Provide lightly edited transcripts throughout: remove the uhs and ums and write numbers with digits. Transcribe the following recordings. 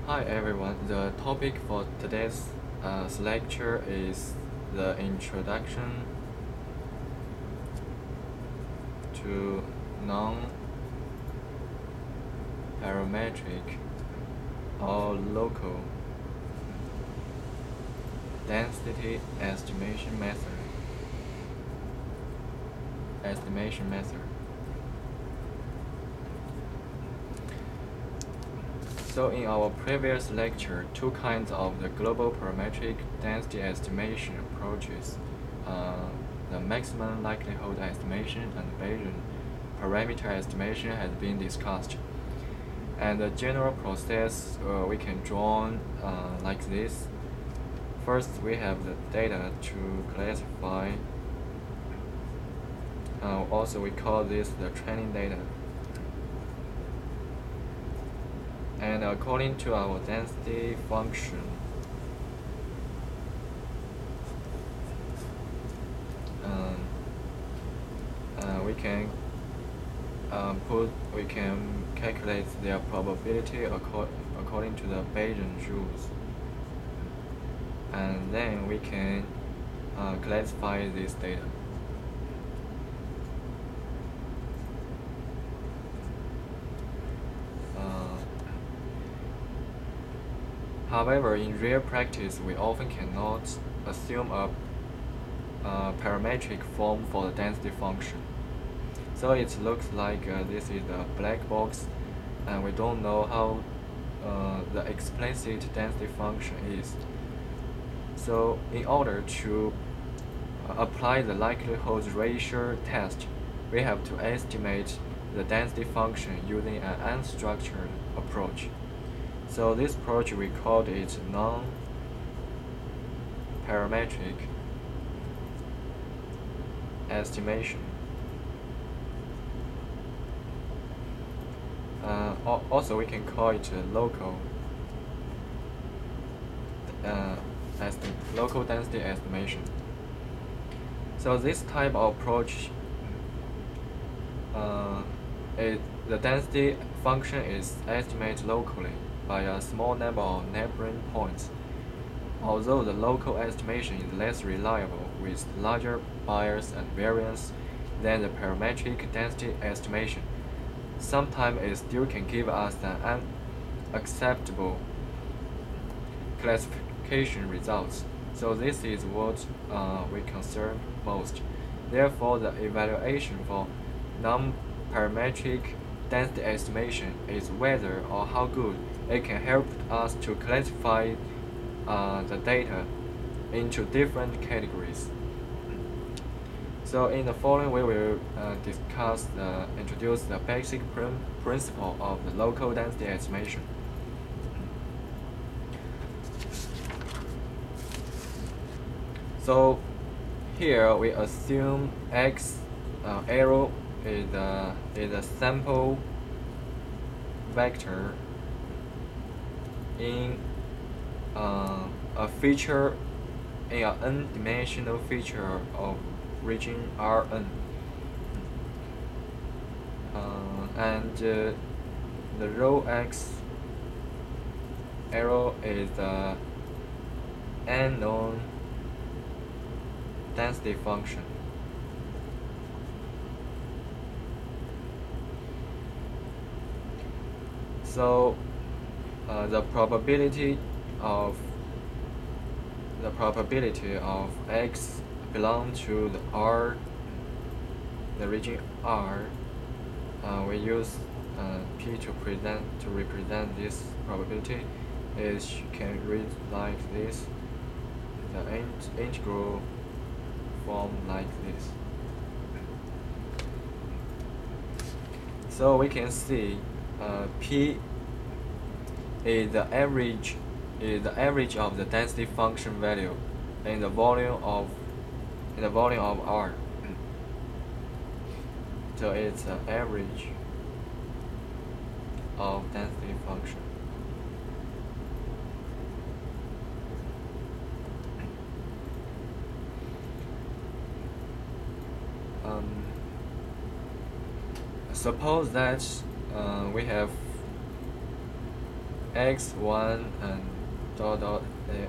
Hi everyone, the topic for today's lecture is the introduction to non-parametric or local density estimation method. So in our previous lecture, two kinds of the global parametric density estimation approaches, the maximum likelihood estimation and Bayesian parameter estimation has been discussed. And the general process we can draw like this. First, we have the data to classify. Also, we call this the training data. And according to our density function, we can calculate their probability according to the Bayesian rules, and then we can classify this data. However, in real practice, we often cannot assume a parametric form for the density function. So it looks like this is a black box, and we don't know how the explicit density function is. So in order to apply the likelihood ratio test, we have to estimate the density function using an unstructured approach. So this approach, we called it non-parametric estimation. Also, we can call it local density estimation. So this type of approach, the density function is estimated locally by a small number of neighboring points. Although the local estimation is less reliable with larger bias and variance than the parametric density estimation, sometimes it still can give us an unacceptable classification results. So this is what we concern most. Therefore, the evaluation for non-parametric density estimation is whether or how good it can help us to classify the data into different categories. So in the following, we will introduce the basic principle of the local density estimation. So here we assume x arrow is a sample vector in a feature in an n-dimensional feature of region Rn, and the rho x arrow is the unknown density function. So the probability of x belong to the region R. We use P to represent this probability. It can read like this. The integral form like this. So we can see P is the average of the density function value in the volume of R. So it's the average of density function. Suppose that we have x1 and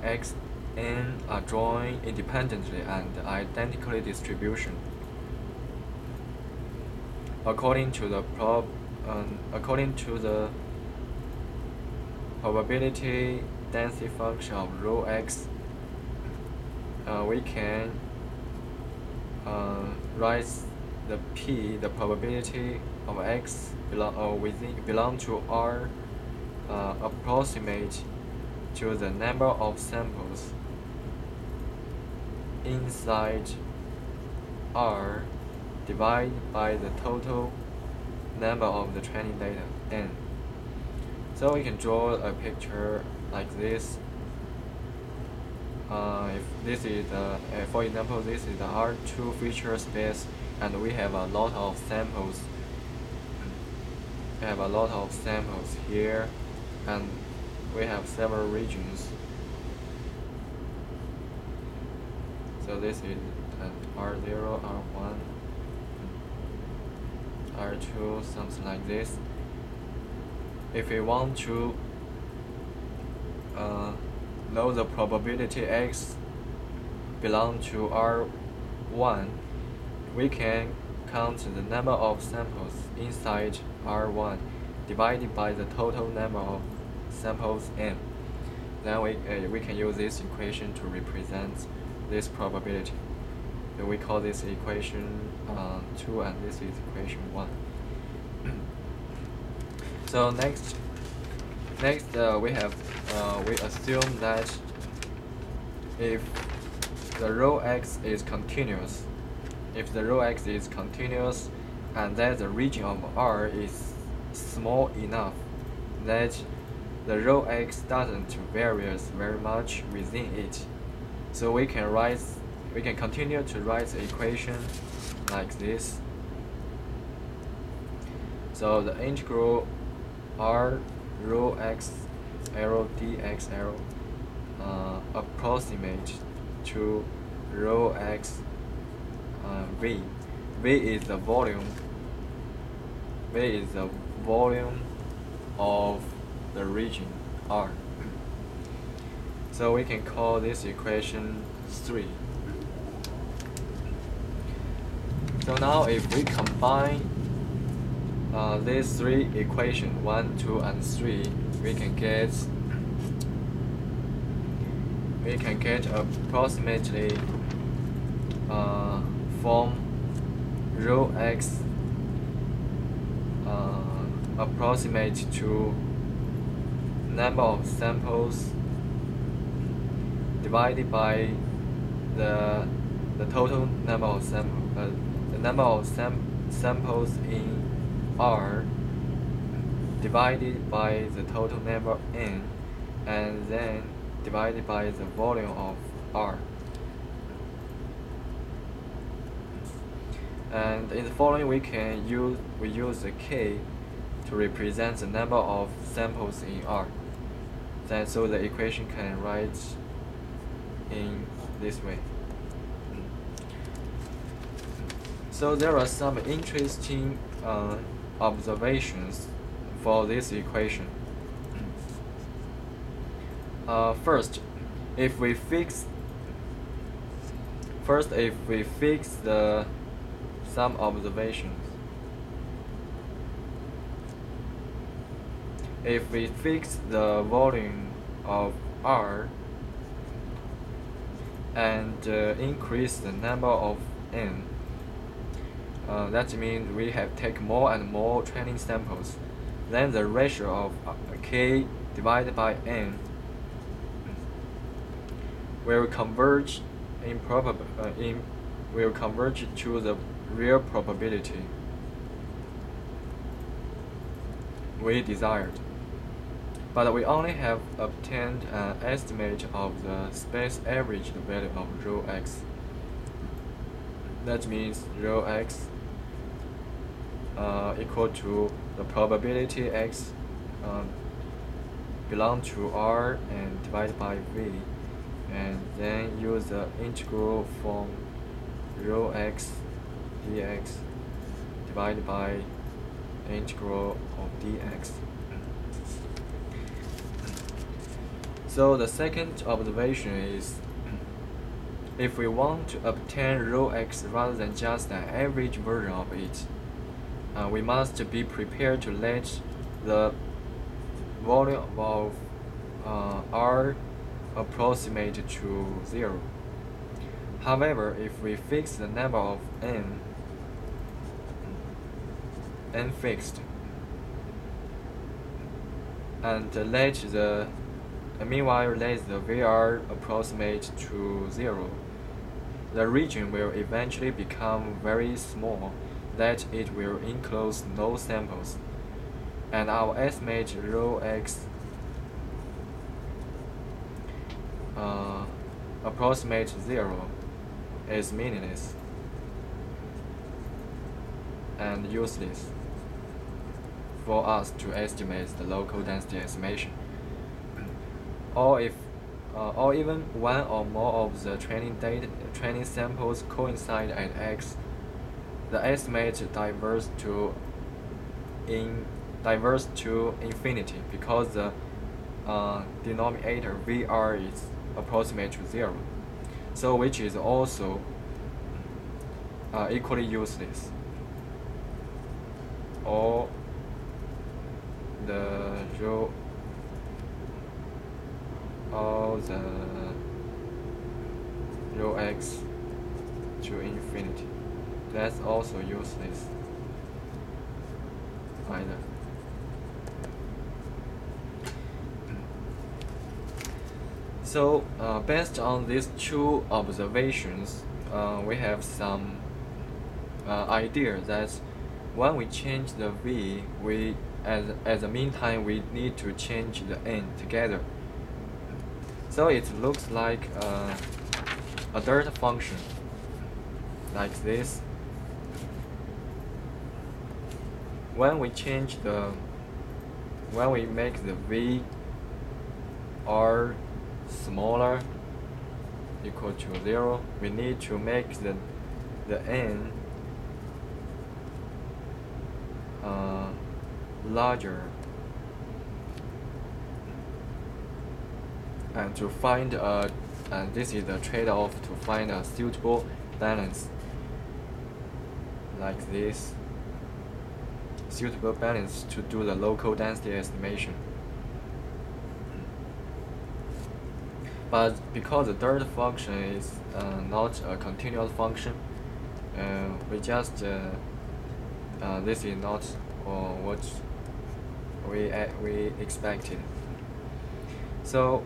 xn are drawn independently and identically distribution according to the probability density function of rho x. We can write the probability of x belong to R approximate to the number of samples inside R divided by the total number of the training data n. So we can draw a picture like this. If this is for example, this is the R2 feature space, and we have a lot of samples. We have a lot of samples here, and we have several regions. So this is R0, R1, R2, something like this. If we want to know the probability x belong to R1, we can count the number of samples inside R1 divided by the total number of samples n. Then we can use this equation to represent this probability. So we call this equation 2, and this is equation 1. So next we assume that if the rho x is continuous, and that the region of R is small enough that the rho x doesn't vary very much within it, so we can continue to write the equation like this. So the integral R rho x arrow dx arrow approximate to rho x v. V is the volume. V is the volume of the region R. So we can call this equation 3. So now if we combine these three equations, 1, 2, and 3, we can get approximately from rho x approximate to number of samples divided by the total number of samples in R divided by the total number n, and then divided by the volume of R. And in the following, we use the k to represent the number of samples in R. Then so the equation can write in this way. So there are some interesting observations for this equation. First, if we fix some observations. If we fix the volume of R and increase the number of n, that means we have taken more and more training samples. Then the ratio of k divided by n will converge to the real probability we desired. But we only have obtained an estimate of the space average value of rho x. That means rho x equal to the probability x belong to R and divided by v, and then use the integral from rho x dx divided by the integral of dx. So the second observation is, if we want to obtain rho x rather than just an average version of it, we must be prepared to let the volume of R approximate to 0. However, if we fix the number of n fixed, and meanwhile let the VR approximate to 0, the region will eventually become very small, that it will enclose no samples, and our estimate rho x approximate 0 is meaningless and useless for us to estimate the local density estimation. Or even one or more of the training samples coincide at x, the estimate diverges to infinity, because the denominator VR is approximate to 0, so which is also equally useless. Or the rho x to infinity, that's also useless either. So based on these two observations, we have some idea that when we change the v, at the meantime we need to change the n together. So it looks like a delta function like this. When we make the v r smaller, equal to 0, we need to make the n larger, and to find and this is the trade-off, to find a suitable balance like this, suitable balance to do the local density estimation. But because the delta function is not a continuous function, we just this is not what we expected. So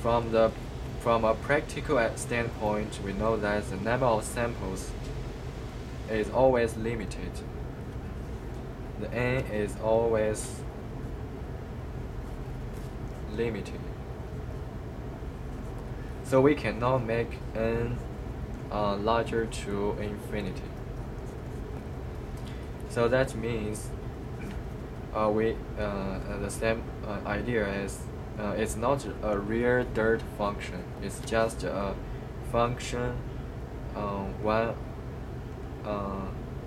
from a practical standpoint, we know that the number of samples is always limited. The n is always limited. So we cannot make n larger to infinity. So that means the same idea is it's not a real delta function. It's just a function when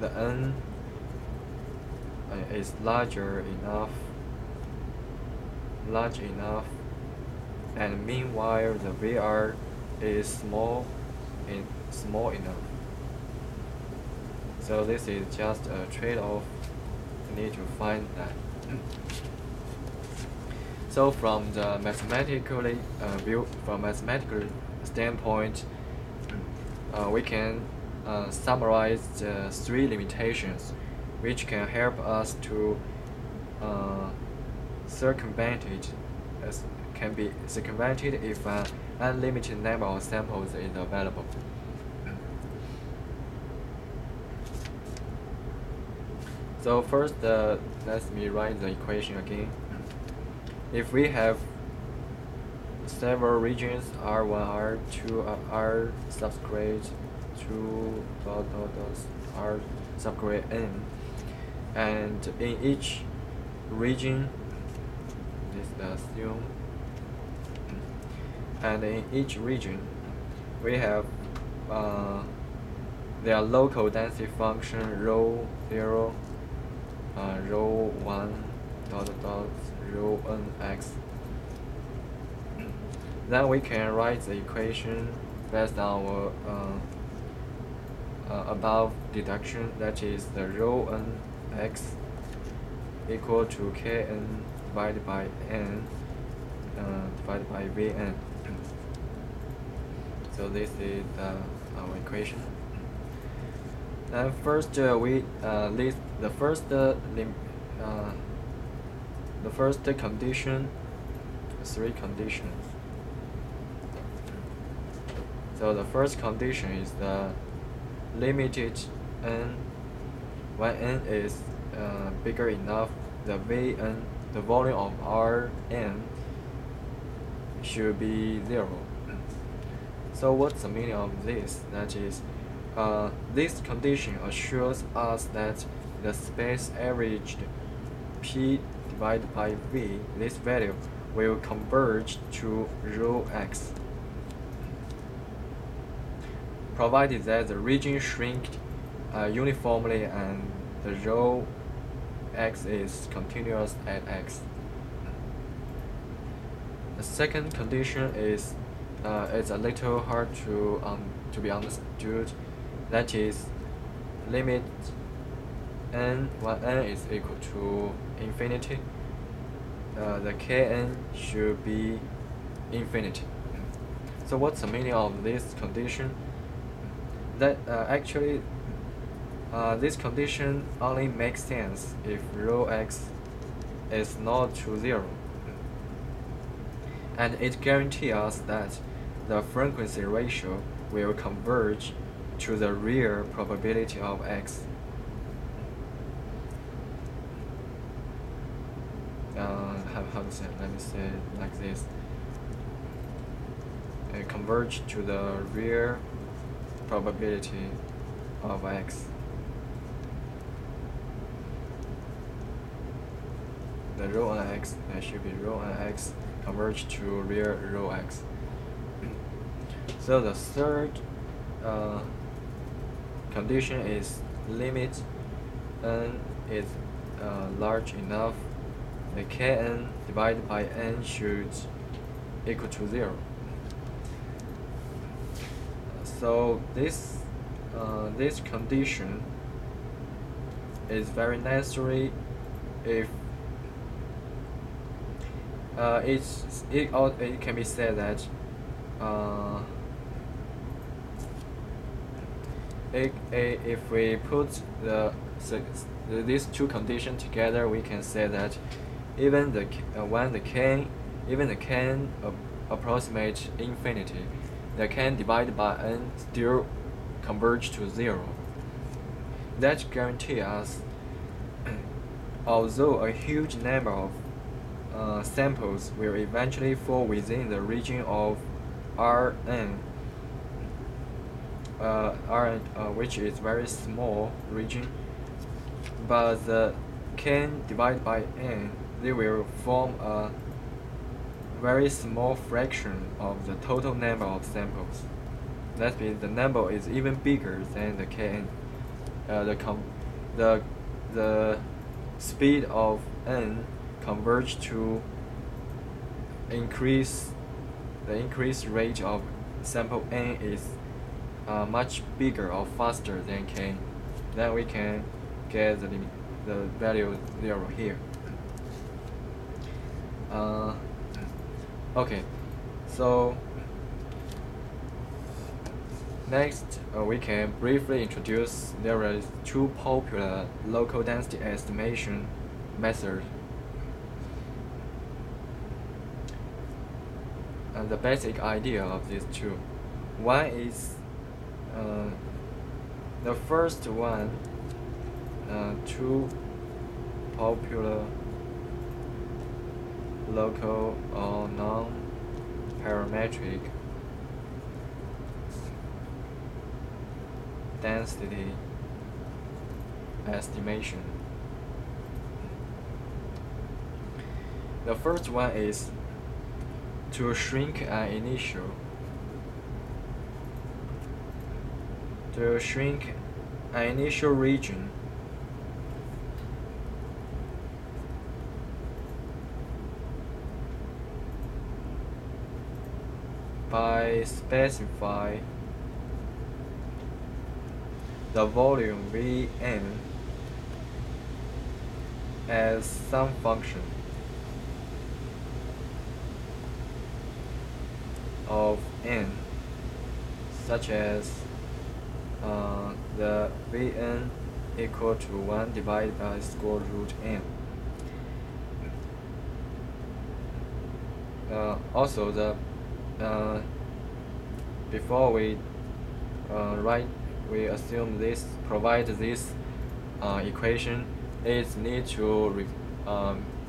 the n is large enough, and meanwhile the VR is small enough. So this is just a trade-off. We need to find that. So from the mathematical standpoint, we can summarize the 3 limitations, which can help us to circumvent it, can be circumvented if an unlimited number of samples is available. So first, let me write the equation again. If we have several regions R1, R2, R subscript 2, R subscript n, and in each region, this is assume, and in each region we have their local density function rho 0, rho 1 dot rho nx. Then we can write the equation based on our above deduction, that is the rho nx equal to kn divided by n divided by Vn. So this is our equation. And first we list the first condition, 3 conditions. So the first condition is the limited n, when n is bigger enough, the Vn, the volume of Rn, should be 0. So what's the meaning of this? That is, this condition assures us that the space averaged P divided by V, this value, will converge to rho x, provided that the region shrinks uniformly and the rho x is continuous at x. The second condition is it's a little hard to be understood. That is, limit n when n is equal to infinity, the kn should be infinity. So what's the meaning of this condition? That actually this condition only makes sense if rho x is not to 0, and it guarantees us that the frequency ratio will converge to the real probability of x. How to say? Let me say it like this: converge to the real probability of x. The rho n x, that should be rho n x converge to real rho x. So the third condition is limit n is large enough, the kn divided by n should equal to 0. So this condition is very necessary if it can be said that if we put these 2 conditions together, we can say that even when the kn approximates infinity, the kn divided by n still converge to 0. That guarantees us, although a huge number of samples will eventually fall within the region of Rn, which is very small region, but the kn divided by n, they will form a very small fraction of the total number of samples. That means the number is even bigger than the kn. The speed of n converge to the increase rate of sample n is much bigger or faster than k. Then we can get the value 0 here. Okay, so next we can briefly introduce there are 2 popular local density estimation methods. And the basic idea of these 2. One is the first one, 2 popular local or non-parametric density estimation. The first one is to shrink an initial to shrink an initial region by specify the volume Vn as some function of n, such as the Vn equal to 1 divided by square root n. Also, before we we assume this provide this equation, it needs to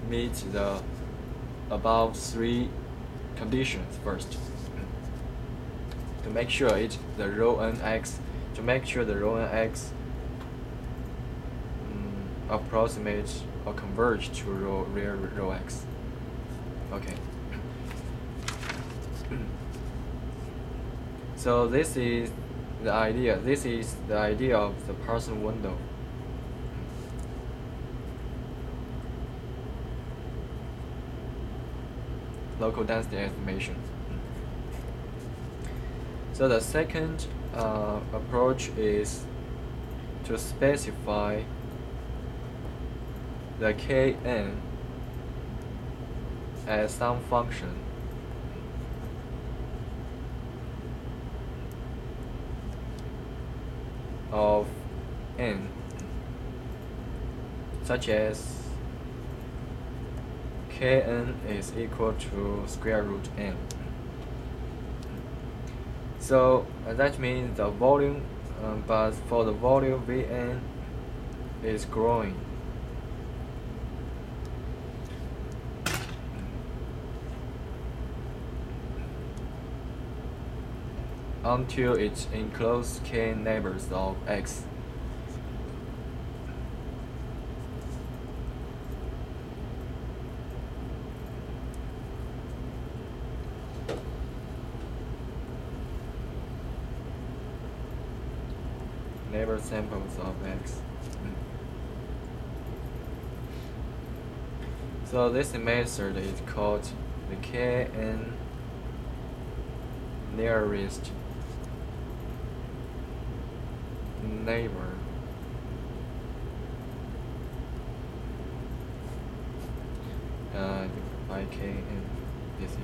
meet the above three conditions first. To make sure the rho nx approximates or converge to real rho x. Okay. So this is the idea. This is the idea of the Parsons window. Local density estimation. So the second approach is to specify the Kn as some function of n, such as Kn is equal to square root n. So that means the volume, but for the volume Vn is growing until it encloses k neighbors of x. Neighbor samples of x. So this method is called the Kn nearest neighbor by Kn. This is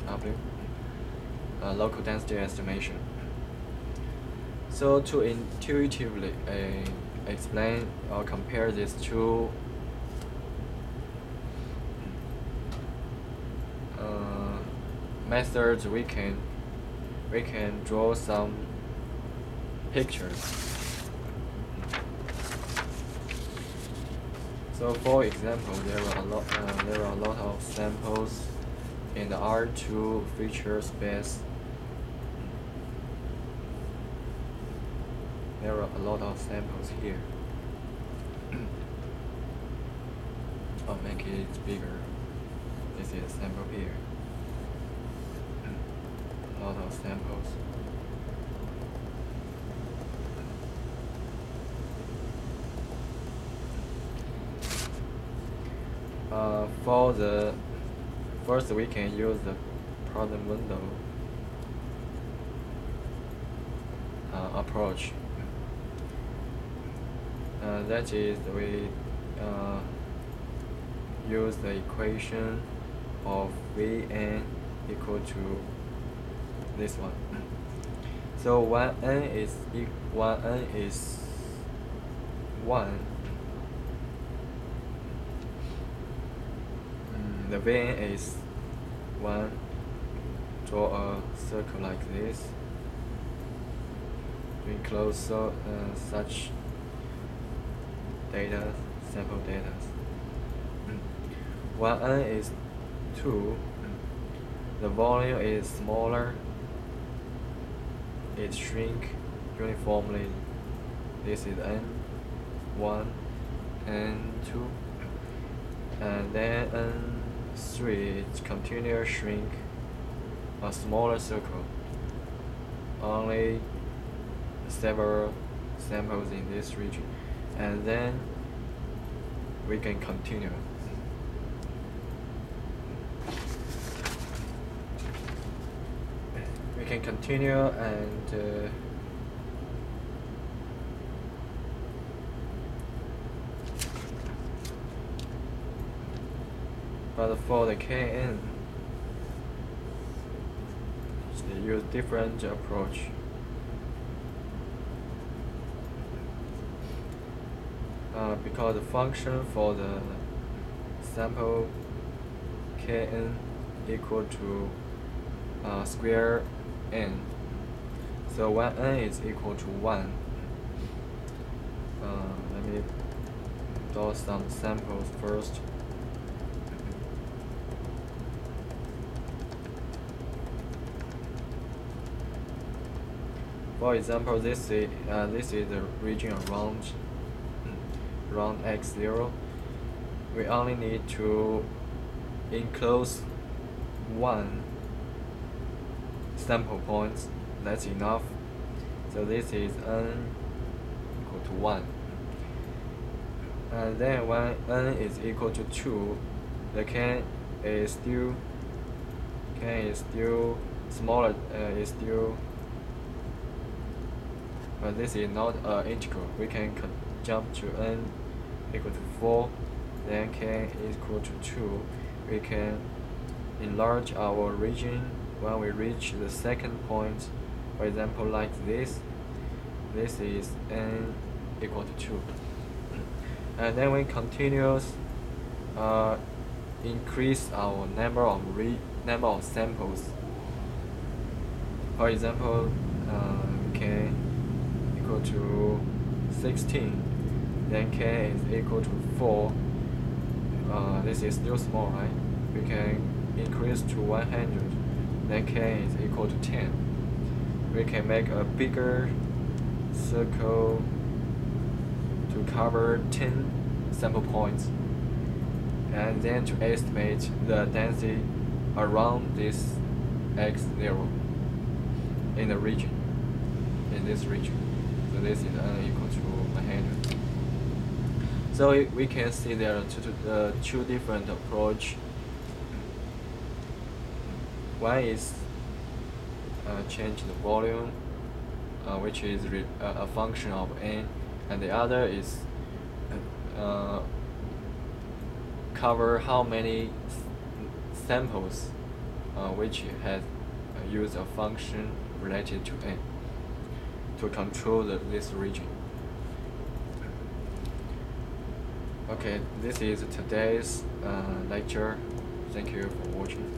Pw, local density estimation. So to intuitively explain or compare these two methods, we can draw some pictures. So for example, there are a lot of samples in the R2 feature space. There are a lot of samples here. I'll make it bigger. This is a sample here. A lot of samples. For the first, we can use the Parsons window approach. That is, we use the equation of Vn equal to this one. So 1n is 1. The Vn is 1. Draw a circle like this. We enclose such data, sample data. 1n is 2. The volume is smaller. It shrink uniformly. This is n1, n2, and then n3 it continues shrink a smaller circle. Only several samples in this region, and then we can continue. We can continue and but for the KN, they use different approach. Because the function for the sample Kn equal to square n. So when n is equal to 1, let me draw some samples first. For example, this is the region around x0. We only need to enclose one sample point. That's enough. So this is n equal to 1. And then when n is equal to 2, the Kn is still smaller. But this is not an integral. We can jump to n equal to 4, then K equal to 2. We can enlarge our region when we reach the second point. For example, like this. This is n equal to 2. And then we continue increase our number of samples. For example, K equal to 16, then K is equal to 4. This is still small, right? We can increase to 100, then K is equal to 10. We can make a bigger circle to cover 10 sample points, and then to estimate the density around this x0 in the region, in this region. So this is n equal to 100. So we can see there are two different approach. One is change the volume, which is a function of n, and the other is cover how many samples which has use a function related to n to control this region. Okay, this is today's lecture. Thank you for watching.